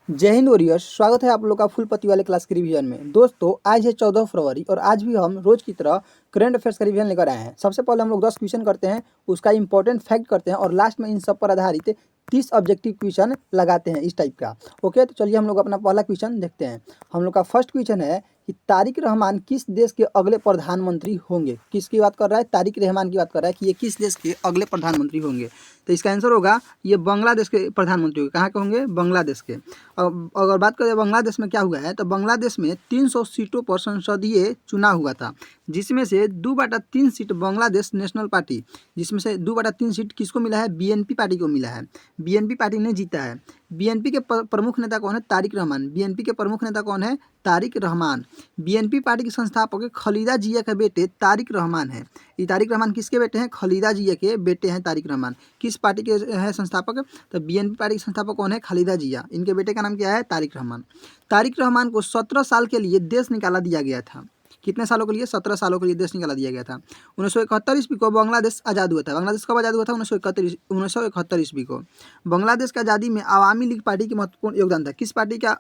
जय हिंद वॉरियर्स। स्वागत है आप लोग का फुल पति वाले क्लास के रिवीजन में। दोस्तों आज है 14 फरवरी और आज भी हम रोज की तरह करंट अफेयर्स का रिवीजन लेकर आए हैं। सबसे पहले हम लोग 10 क्वेश्चन करते हैं, उसका इंपॉर्टेंट फैक्ट करते हैं और लास्ट में इन सब पर आधारित 30 ऑब्जेक्टिव क्वेश्चन लगाते हैं इस टाइप का। ओके, तो चलिए हम लोग अपना पहला क्वेश्चन देखते हैं। हम लोग का फर्स्ट क्वेश्चन है कि तारिक रहमान किस देश के अगले प्रधानमंत्री होंगे। किसकी बात कर रहा है? तारिक रहमान की बात कर रहा है कि ये किस देश के अगले प्रधानमंत्री होंगे। तो इसका आंसर होगा ये बांग्लादेश के प्रधानमंत्री होंगे। कहाँ के होंगे? बांग्लादेश के। अब अगर बात करें बांग्लादेश में क्या हुआ है, तो बांग्लादेश में 300 सीटों पर संसदीय चुनाव हुआ था, जिसमें से 2/3 सीट बांग्लादेश नेशनल पार्टी, जिसमें से 2/3 सीट किसको मिला है? बीएनपी पार्टी को मिला है। बीएनपी पार्टी ने जीता है। बीएनपी के प्रमुख नेता कौन है? तारिक रहमान। बीएनपी के प्रमुख नेता कौन है? तारिक रहमान। बीएनपी पार्टी के संस्थापक खलीदा जिया के बेटे तारिक रहमान है। ये तारिक रहमान किसके बेटे हैं? खलीदा जिया के बेटे हैं तारिक रहमान। किस पार्टी के हैं संस्थापक? तो बीएनपी पार्टी के संस्थापक कौन है? खालिदा जिया। इनके बेटे का नाम क्या है? तारिक रहमान। तारिक रहमान को 17 साल के लिए देश निकाला दिया गया था। कितने सालों के लिए? 17 सालों के लिए देश निकाला दिया गया था। 1971 ईस्वी को बांग्लादेश आज़ाद हुआ था। बांग्लादेश कब आज़ाद हुआ था? 1971 ईस्वी को। बांग्लादेश की आज़ादी में अवामी लीग पार्टी की महत्वपूर्ण योगदान था। किस पार्टी का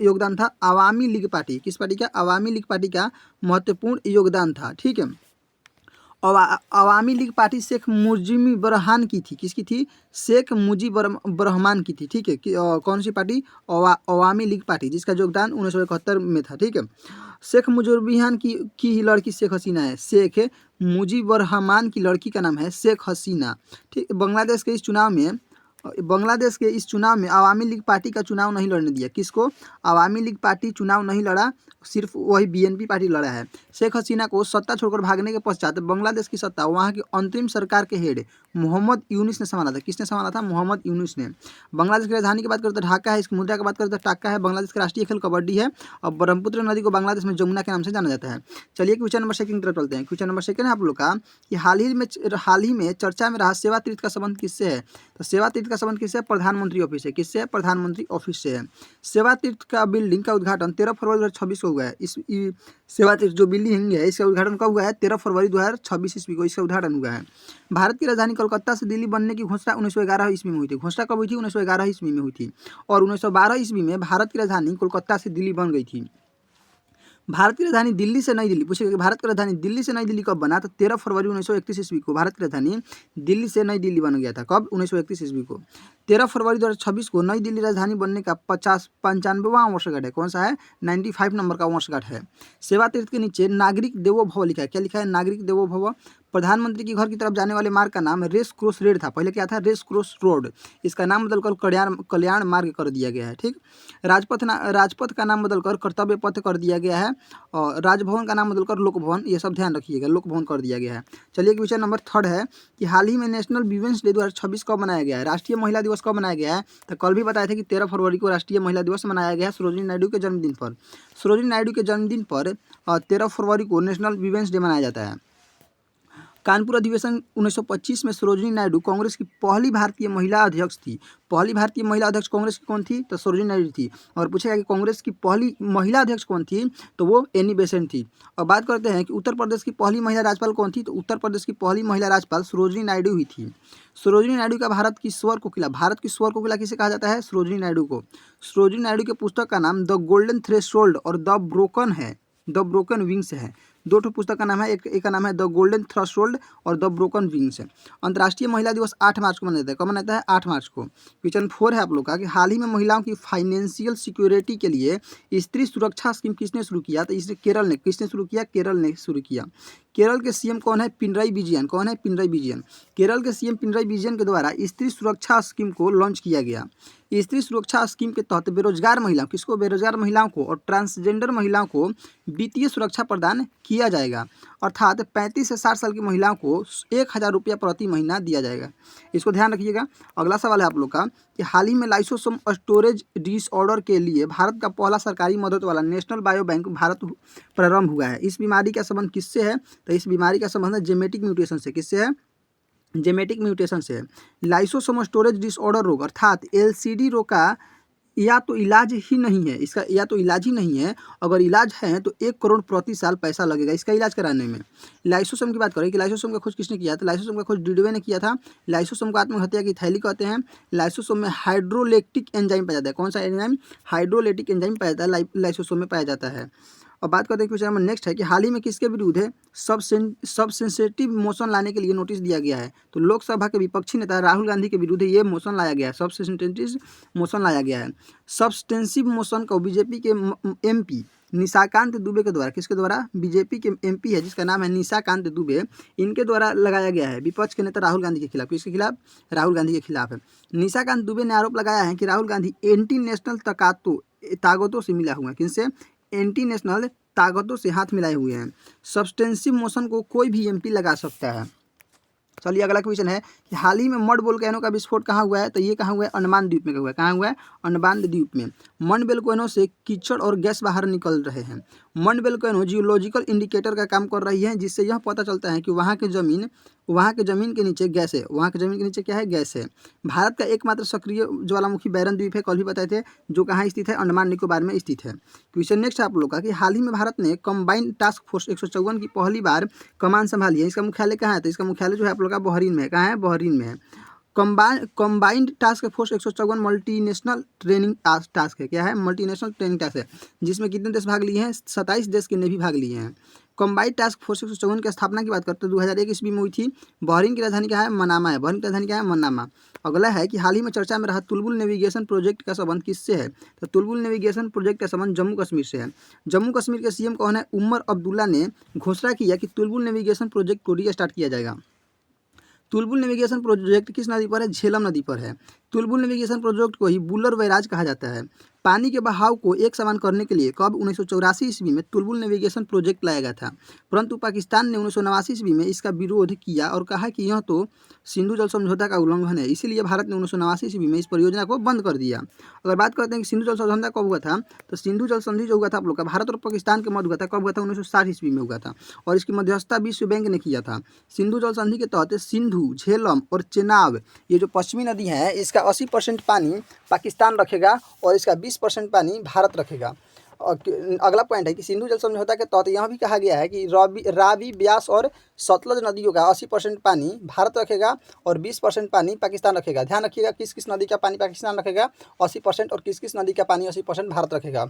योगदान था? अवामी लीग पार्टी। किस पार्टी का? अवामी लीग पार्टी का महत्वपूर्ण योगदान था। ठीक है। अवामी लीग पार्टी शेख मुजीब रहमान की थी। किसकी थी? शेख मुजीब रहमान की थी। ठीक है। कौन सी पार्टी? अवामी लीग पार्टी, जिसका योगदान 1971 में था। ठीक है। शेख मुजीब रहमान की लड़की शेख हसीना है। शेख मुजीब रहमान की लड़की का नाम है शेख हसीना। ठीक। बांग्लादेश के इस चुनाव में अवामी लीग पार्टी का चुनाव नहीं लड़ने दिया। किसको? अवामी लीग पार्टी चुनाव नहीं लड़ा, सिर्फ वही बीएनपी पार्टी लड़ा है। शेख हसीना को सत्ता छोड़कर भागने के पश्चात बांग्लादेश की सत्ता वहां की अंतरिम सरकार के हेड मोहम्मद यूनुस ने संभाला था। किसने संभाला था? मोहम्मद यूनुस ने। बांग्लादेश की राजधानी की बात करें तो ढाका है। इसकी मुद्रा की बात करें तो टाका है। बांग्लादेश का राष्ट्रीय खेल कबड्डी है और ब्रह्मपुत्र नदी को बांग्लादेश में जमुना के नाम से जाना जाता है। चलिए क्वेश्चन नंबर सेकंड की तरफ चलते हैं। क्वेश्चन नंबर सेकंड है आप लोग का कि हाल ही में चर्चा में रहा सेवा तीर्थ का संबंध किससे है? तो सेवा तीर्थ का संबंध किससे? प्रधानमंत्री ऑफिस से। किससे है? प्रधानमंत्री ऑफिस से है। सेवा तीर्थ का बिल्डिंग का उद्घाटन 13 फरवरी 2026 को हुआ है। सेवा तीर्थ जो बिल्डिंग है इसका उद्घाटन कब हुआ है? 13 फरवरी 2026 ईस्वी को इसका उद्घाटन हुआ है। भारत की राजधानी कोलकाता से दिल्ली बनने की घोषणा 1911 ईस्वी में हुई थी। घोषणा कब हुई थी? 1911 ईस्वी में हुई थी। और 1912 ईस्वी में भारत की राजधानी कोलकाता से दिल्ली बन गई थी। भारत की राजधानी दिल्ली से नई दिल्ली, पूछेगा कि भारत की राजधानी दिल्ली से नई दिल्ली कब बना? तो 13 फरवरी 1931 ईस्वी को भारत की राजधानी दिल्ली से नई दिल्ली बन गया था। कब? 1931 ईस्वी को। 13 फरवरी 2026 को नई दिल्ली राजधानी बनने का 95वां वर्षगांठ है। कौन सा है? 95 नंबर का वर्षगांठ है। सेवा तीर्थ के नीचे नागरिक देवो भव लिखा है। क्या लिखा है? नागरिक देवो भव। प्रधानमंत्री के घर की तरफ जाने वाले मार्ग का नाम रेस क्रॉस रोड था। पहले क्या था? Race Course Road. इसका नाम बदलकर कल्याण मार्ग कर दिया गया है। ठीक। राजपथ का नाम बदलकर कर्तव्य पथ कर दिया गया है और राजभवन का नाम बदलकर लोक भवन, ये सब ध्यान रखिएगा, लोक भवन कर दिया गया है। चलिए क्वेश्चन नंबर थर्ड है कि हाल ही में नेशनल वीमेंस डे 2026 कब मनाया गया है? राष्ट्रीय महिला दिवस कब मनाया गया है? तो कल भी बताए थे कि 13 फरवरी को राष्ट्रीय महिला दिवस मनाया गया है सरोजिनी नायडू के जन्मदिन पर। सरोजिनी नायडू के जन्मदिन पर 13 फरवरी को नेशनल वीमेंस डे मनाया जाता है। कानपुर अधिवेशन 1925 में सरोजिनी नायडू कांग्रेस की पहली भारतीय महिला अध्यक्ष थी। पहली भारतीय महिला अध्यक्ष कांग्रेस की कौन थी? तो सरोजिनी नायडू थी। और पूछेगा कि कांग्रेस की पहली महिला अध्यक्ष कौन थी? तो वो एनी बेसेंट थी। और बात करते हैं कि उत्तर प्रदेश की पहली महिला राज्यपाल कौन थी? तो उत्तर प्रदेश की पहली महिला राज्यपाल सरोजिनी नायडू ही थी। सरोजिनी नायडू का भारत की स्वर कोकिला किसे कहा जाता है? सरोजिनी नायडू को। सरोजिनी नायडू के पुस्तक का नाम द गोल्डन थ्रेशोल्ड और द ब्रोकन विंग्स है। दो ठो पुस्तक का नाम है, एक का नाम है द गोल्डन थ्रेशोल्ड और द ब्रोकन विंग्स है। अंतर्राष्ट्रीय महिला दिवस 8 मार्च को मनाया जाता है। कब मनाता है? 8 मार्च को। क्वेश्चन 4 है आप लोग का कि हाल ही में महिलाओं की फाइनेंशियल सिक्योरिटी के लिए स्त्री सुरक्षा स्कीम किसने शुरू किया? तो इसे केरल ने। किसने शुरू किया? केरल ने शुरू किया। केरल के सीएम कौन है? पिनराई विजयन। कौन है? पिनराई विजयन। केरल के सीएम पिनराई विजयन के द्वारा स्त्री सुरक्षा स्कीम को लॉन्च किया गया। स्त्री सुरक्षा स्कीम के तहत बेरोजगार महिलाओं, किसको? बेरोजगार महिलाओं को और ट्रांसजेंडर महिलाओं को वित्तीय सुरक्षा प्रदान किया जाएगा। अर्थात 35 से 60 साल की महिलाओं को 1000 रुपया प्रति महीना दिया जाएगा। इसको ध्यान रखिएगा। अगला सवाल है आप लोग का कि हाल ही में लाइसोसोम स्टोरेज डिसऑर्डर के लिए भारत का पहला सरकारी मदद वाला नेशनल बायो बैंक भारत प्रारंभ हुआ है। इस बीमारी का संबंध किससे है? तो इस बीमारी का संबंध है जेनेटिक म्यूटेशन से। किससे है? जेनेटिक म्यूटेशन से। लाइसोसोम स्टोरेज डिसऑर्डर रोग अर्थात एलसीडी रोग का या तो इलाज ही नहीं है इसका, या तो इलाज ही नहीं है। अगर इलाज है तो 1 करोड़ प्रति साल पैसा लगेगा इसका इलाज कराने में। लाइसोसोम की बात करें कि लाइसोसोम का खोज किसने किया, तो लाइसोसोम का खोज डिडवे ने किया था। लाइसोसोम को आत्महत्या की थैली कहते हैं। लाइसोसोम में हाइड्रोलेक्टिक एंजाइम पाया जाता है। कौन सा एंजाइम, हाइड्रोलेटिक एंजाइम पाया जाता है, लाइसोसोम में पाया जाता है। और बात करते हैं क्वेश्चन नंबर नेक्स्ट है कि हाल ही में किसके विरुद्ध है सब सेंसिटिव मोशन लाने के लिए नोटिस दिया गया है। तो लोकसभा के विपक्षी नेता राहुल गांधी के विरुद्ध ये मोशन लाया गया है, सब सेंसिटिव मोशन लाया गया है। सब्सटेंसिव मोशन को बीजेपी के एमपी निशाकांत दुबे के द्वारा, किसके द्वारा, बीजेपी के एमपी है जिसका नाम है निशाकांत दुबे, इनके द्वारा लगाया गया है विपक्ष के नेता राहुल गांधी के खिलाफ। किसके खिलाफ, राहुल गांधी के खिलाफ है। निशाकांत दुबे ने आरोप लगाया है कि राहुल गांधी एंटी नेशनल ताकतों से मिला हुआ है। किनसे, एंटी नेशनल ताकतों से हाथ मिलाए हुए हैं। सब्सटेंसिव मोशन को कोई भी एमपी लगा सकता है। चलिए अगला क्वेश्चन है कि हाल ही में मड वोल्केनो का विस्फोट कहाँ हुआ है, तो ये कहाँ हुआ है, अंडमान द्वीप में हुआ है। कहाँ हुआ है, अंडमान द्वीप में। मड वोल्केनो से कीचड़ और गैस बाहर निकल रहे हैं। मड वोल्केनो जियोलॉजिकल इंडिकेटर का काम कर रही है, जिससे यह पता चलता है कि वहाँ के जमीन के नीचे गैस है। वहाँ के जमीन के नीचे क्या है, गैस है। भारत का एकमात्र सक्रिय ज्वालामुखी बैरन द्वीप है, कल भी बताए थे, जो कहाँ स्थित है, अंडमान निकोबार में स्थित है। क्वेश्चन नेक्स्ट है आप लोग का कि हाल ही में भारत ने कंबाइंड टास्क फोर्स 154 की पहली बार कमान संभाली है। इसका मुख्यालय कहाँ है, तो इसका मुख्यालय जो है आप लोग का बहरीन में है। कहाँ है, बहरीन में है। Combined task force 154 multinational training task है। क्या है, मल्टीनेशनल ट्रेनिंग टास्क है, जिसमें कितने देश भाग लिए हैं, 27 देश के नेवी भाग लिए हैं। कंबाइंड टास्क फोर्स 154 की स्थापना की बात करते हैं 2001 ईस्वी में हुई थी। बहरीन की राजधानी क्या है, मनामा है। बहरीन की राजधानी क्या है, मनामा। अगला है कि हाल ही में चर्चा में रहा तुलबुल नेविगेशन प्रोजेक्ट का संबंध किससे है, तो तुलबुल नेविगेशन प्रोजेक्ट का संबंध जम्मू कश्मीर से है। जम्मू कश्मीर के सीएम कौन है, उमर अब्दुल्ला ने घोषणा किया कि तुलबुल नेविगेशन प्रोजेक्ट को रीस्टार्ट किया जाएगा। तुलबुल नेविगेशन प्रोजेक्ट किस नदी पर है, झेलम नदी पर है। तुलबुल नेविगेशन प्रोजेक्ट को ही बुलर बैराज कहा जाता है। पानी के बहाव को एक समान करने के लिए कब 1984 ईस्वी में तुलबुल नेविगेशन प्रोजेक्ट लाया गया था, परंतु पाकिस्तान ने 1989 ईस्वी में इसका विरोध किया और कहा कि यह तो सिंधु जल समझौता का उल्लंघन है, इसीलिए भारत ने 1989 ईस्वी में इस परियोजना को बंद कर दिया। अगर बात करते हैं कि सिंधु जल समझौता कब हुआ था, तो सिंधु जल संधि जो हुआ था आप लोग का भारत और पाकिस्तान के मध्य हुआ था, कब हुआ था, 1960 ईस्वी में हुआ था, और इसकी मध्यस्थता विश्व बैंक ने किया था। सिंधु जल संधि के तहत सिंधु, झेलम और चेनाब, ये जो पश्चिमी नदी है, इसका 80% पानी पाकिस्तान रखेगा और इसका 20% पानी भारत रखेगा। और अगला पॉइंट है कि सिंधु जल समझौता के तहत यह भी कहा गया है कि रावी, ब्यास और सतलज नदियों का 80% पानी भारत रखेगा और 20% पानी पाकिस्तान रखेगा। ध्यान रखिएगा किस किस नदी का पानी पाकिस्तान रखेगा 80% और किस किस नदी का पानी 80% भारत रखेगा।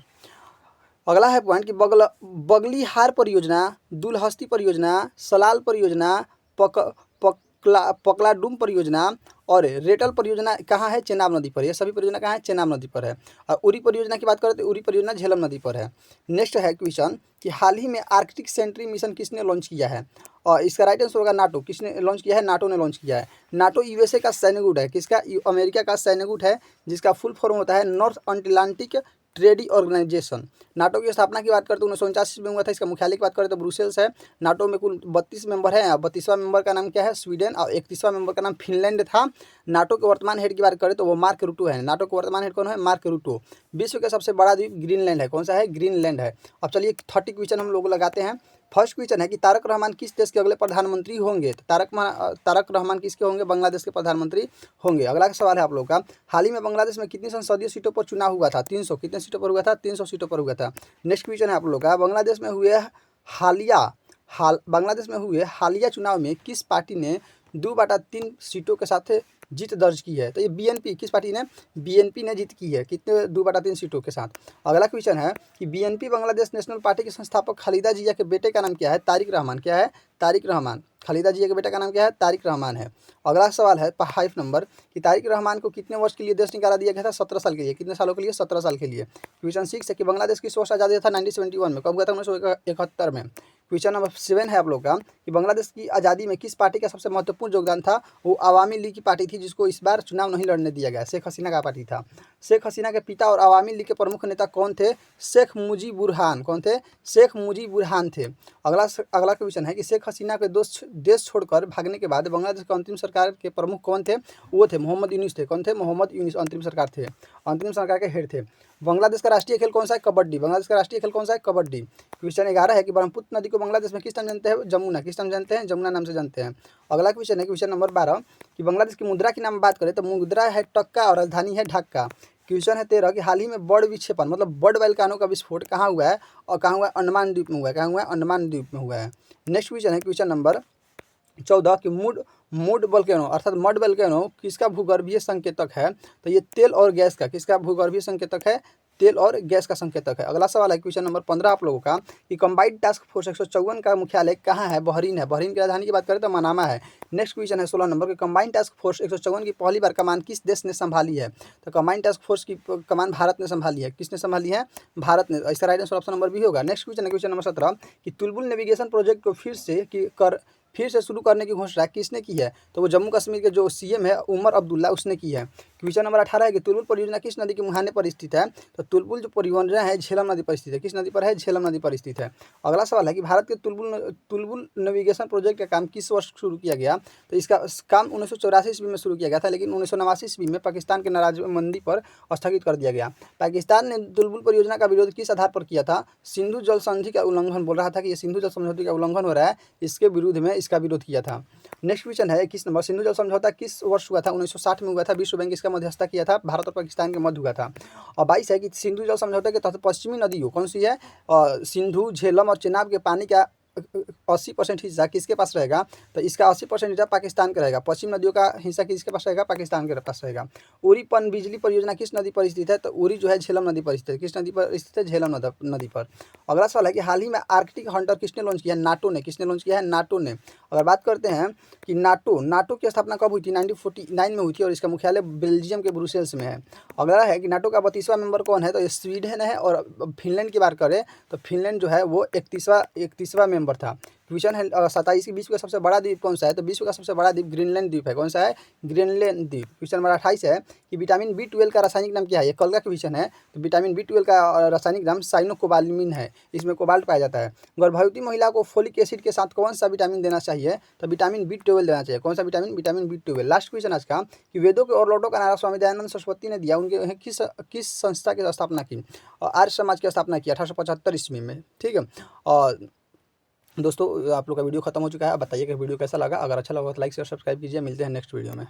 अगला है पॉइंट कि बगलीहार परियोजना, दुलहस्ती परियोजना, सलाल परियोजना, पकलाडुम परियोजना और रेटल परियोजना कहाँ है, चेनाब नदी पर। ये सभी परियोजना कहाँ है, चेनाब नदी पर है। और उरी परियोजना की बात करें तो उरी परियोजना झेलम नदी पर है। नेक्स्ट है क्वेश्चन कि हाल ही में आर्कटिक सेंट्री मिशन किसने लॉन्च किया है, और इसका राइट आंसर होगा नाटो। किसने लॉन्च किया है, नाटो ने लॉन्च किया है। नाटो यूएसए का सैन्य गुट है, किसका, अमेरिका का सैन्य गुट है, जिसका फुल फॉर्म होता है North Atlantic Treaty Organisation. NATO की स्थापना की बात करते हैं 1949 में हुआ था। इसका मुख्यालय की बात करें तो ब्रुसेल्स है। नाटो में कुल 32 मेंबर हैं। 32वां मेंबर का नाम क्या है, स्वीडन, और 31वां मेंबर का नाम फिनलैंड था। नाटो के वर्तमान हेड की बात करें तो वो मार्क रूटो है। नाटो के वर्तमान हेड कौन है, मार्क रूटो। विश्व का सबसे बड़ा द्वीप ग्रीनलैंड है। कौन सा है, ग्रीनलैंड है। अब चलिए 30 क्वेश्चन हम लोग लगाते हैं। फर्स्ट क्वेश्चन है कि तारक रहमान किस देश के अगले प्रधानमंत्री होंगे, तो तारक रहमान किसके होंगे, बांग्लादेश के प्रधानमंत्री होंगे। अगला सवाल है आप लोग का, हाल ही में बांग्लादेश में कितनी संसदीय सीटों पर चुनाव हुआ था, 300। कितने सीटों पर हुआ था, 300 सीटों पर हुआ था। नेक्स्ट क्वेश्चन है आप लोग का, बांग्लादेश में हुए हालिया चुनाव में किस पार्टी ने 2/3 सीटों के साथ जीत दर्ज की है, तो ये बीएनपी, किस पार्टी ने, बीएनपी ने जीत की है, कितने, 2/3 सीटों के साथ। अगला क्वेश्चन है कि बीएनपी बांग्लादेश नेशनल पार्टी के संस्थापक खालिदा जिया के बेटे का नाम क्या है, तारिक रहमान। क्या है, तारिक रहमान। खालिदा जिया के बेटे का नाम क्या है, तारिक रहमान है। अगला सवाल है 5 नंबर कि तारिक रहमान को कितने वर्ष के लिए देश निकाला दिया गया था, 17 साल के लिए। कितने सालों के लिए, 17 साल के लिए। क्वेश्चन 6 है कि बांग्लादेश किस वर्ष आज़ादी था, 1971 में। कब हुआ था, 1971 में। क्वेश्चन नंबर 7 है आप लोग का कि बांग्लादेश की आज़ादी में किस पार्टी का सबसे महत्वपूर्ण योगदान था, वो अवामी लीग की पार्टी थी, जिसको इस बार चुनाव नहीं लड़ने दिया गया। शेख हसीना का पार्टी था। शेख हसीना के पिता और अवामी लीग के प्रमुख नेता कौन थे, शेख मुजीब बुरहान। कौन थे, शेख मुजीब बुरहान थे। अगला क्वेश्चन है कि शेख हसीना के देश छोड़कर भागने के बाद बांग्लादेश के अंतिम सरकार के प्रमुख कौन थे, वो थे मोहम्मद यूनुस थे। कौन थे, मोहम्मद यूनुस अंतिम सरकार थे, अंतिम सरकार के हेड थे। बांग्लादेश का राष्ट्रीय खेल कौन सा है, कबड्डी। बांग्लादेश का राष्ट्रीय खेल कौन सा है, कबड्डी। क्वेश्चन 11 है कि ब्रह्मपुत्र नदी को बांग्लादेश में किस नाम जानते हैं, जमुना। किस नाम जानते हैं, जमुना नाम से जानते हैं। अगला क्वेश्चन है क्वेश्चन नंबर 12 कि बांग्लादेश की मुद्रा की नाम बात करें तो मुद्रा है टक्का और राजधानी है ढाका। क्वेश्चन है 13 कि हाल ही में बर्ड विक्षेपण मतलब बर्ड वैल्कानो का विस्फोट कहाँ हुआ है और कहाँ हुआ है? अंडमान द्वीप में हुआ है। कहाँ हुआ है? अंडमान द्वीप में हुआ है। नेक्स्ट क्वेश्चन है क्वेश्चन नंबर 14 कि मूड वोल्केनो अर्थात मड वोल्केनो किसका भूगर्भीय संकेतक है? तो ये तेल और गैस का किसका भूगर्भीय संकेतक है? तेल और गैस का संकेतक है। अगला सवाल है क्वेश्चन नंबर 15 आप लोगों का कि कंबाइंड टास्क फोर्स 154 का मुख्यालय कहाँ है? बहरीन है। बहरीन की राजधानी की बात करें तो मनामा है। नेक्स्ट क्वेश्चन है 16 नंबर के कंबाइंड टास्क फोर्स 154 की पहली बार कमान किस देश ने संभाली है? तो कंबाइंड टास्क फोर्स की कमान भारत ने संभाली है। किसने संभाली है? भारत ने। इसका right answer option number B होगा। नेक्स्ट क्वेश्चन है क्वेश्चन नंबर 17 कि तुलबुल नेविगेशन प्रोजेक्ट को फिर से शुरू करने की घोषणा किसने की है? तो वो जम्मू कश्मीर के जो सीएम है उमर अब्दुल्ला उसने की है। क्वेश्चन नंबर 18 है कि तुलबुल परियोजना किस नदी के मुहाने पर स्थित है? तो तुलबुल जो परियोजना है झेलम नदी पर स्थित है। किस नदी पर है? झेलम नदी पर स्थित है। अगला सवाल है कि भारत के तुलबुल नेविगेशन प्रोजेक्ट का काम किस वर्ष शुरू किया गया? तो इसका काम 1984 ईस्वी में शुरू किया गया था, लेकिन 1989 ईस्वी में पाकिस्तान के नाराजमंदी पर स्थगित कर दिया गया। पाकिस्तान ने तुलबुल परियोजना का विरोध किस आधार पर किया था? सिंधु जल संधि का उल्लंघन, बोल रहा था कि ये सिंधु जल समझौते का उल्लंघन हो रहा है, इसके विरुद्ध में इसका विरोध किया था। नेक्स्ट क्वेश्चन है 21 नंबर सिंधु जल समझौता किस वर्ष हुआ था? 1960 में हुआ था। विश्व बैंक इसका मध्यस्थता किया था। भारत और पाकिस्तान के मध्य हुआ था। और 22 है कि सिंधु जल समझौते के तहत पश्चिमी नदियों कौन सी है? सिंधु, झेलम और चेनाब के पानी का 80% हिस्सा किसके पास रहेगा? तो इसका 80% हिस्सा पाकिस्तान का रहेगा। पश्चिम नदियों का हिस्सा किसके पास रहेगा? पाकिस्तान के पास रहेगा। उरी पनबिजली परियोजना किस नदी पर स्थित है? तो उरी जो है झेलम नदी पर स्थित है। किस नदी पर स्थित है? झेलम नदी पर। अगला सवाल है कि हाल ही में आर्कटिक हंटर किसने लॉन्च किया है? नाटो ने। किसने लॉन्च किया है? नाटो ने। अगर बात करते हैं कि नाटो की स्थापना कब हुई थी? 1949 में हुई थी और इसका मुख्यालय बेल्जियम के ब्रुसेल्स में है। अगला है कि नाटो का 32वां मेंबर कौन है? तो ये स्वीडन है। और फिनलैंड की बात करें तो फिनलैंड जो है वो 31वां मेंबर था। क्वेश्चन है 27 की विश्व का सबसे बड़ा द्वीप कौन सा है? तो विश्व का सबसे बड़ा द्वीप ग्रीनलैंड द्वीप है। कौन सा है? ग्रीनलैंड द्वीप। क्वेश्चन नंबर 28 है कि विटामिन B12 का रासायनिक नाम क्या है? ये कल का क्वेश्चन है। तो विटामिन B12 का रासायनिक नाम साइनोकोबालामिन है। इसमें कोबाल्ट पाया जाता है। गर्भवती महिला को फोलिक एसिड के साथ कौन सा विटामिन देना चाहिए? तो विटामिन B12 देना चाहिए। कौन सा vitamin? Vitamin B12। Last question आज का कि वेदों के और लौटों का नारा स्वामी दयानंद सरस्वती ने दिया, उनके किस संस्था की स्थापना की? और आर्य समाज की स्थापना की 1875 ईस्वी में। ठीक है। और दोस्तों आप लोग का वीडियो खत्म हो चुका है। अब बताइए कि वीडियो कैसा लगा। अगर अच्छा लगा तो लाइक शेयर सब्सक्राइब कीजिए। मिलते हैं नेक्स्ट वीडियो में।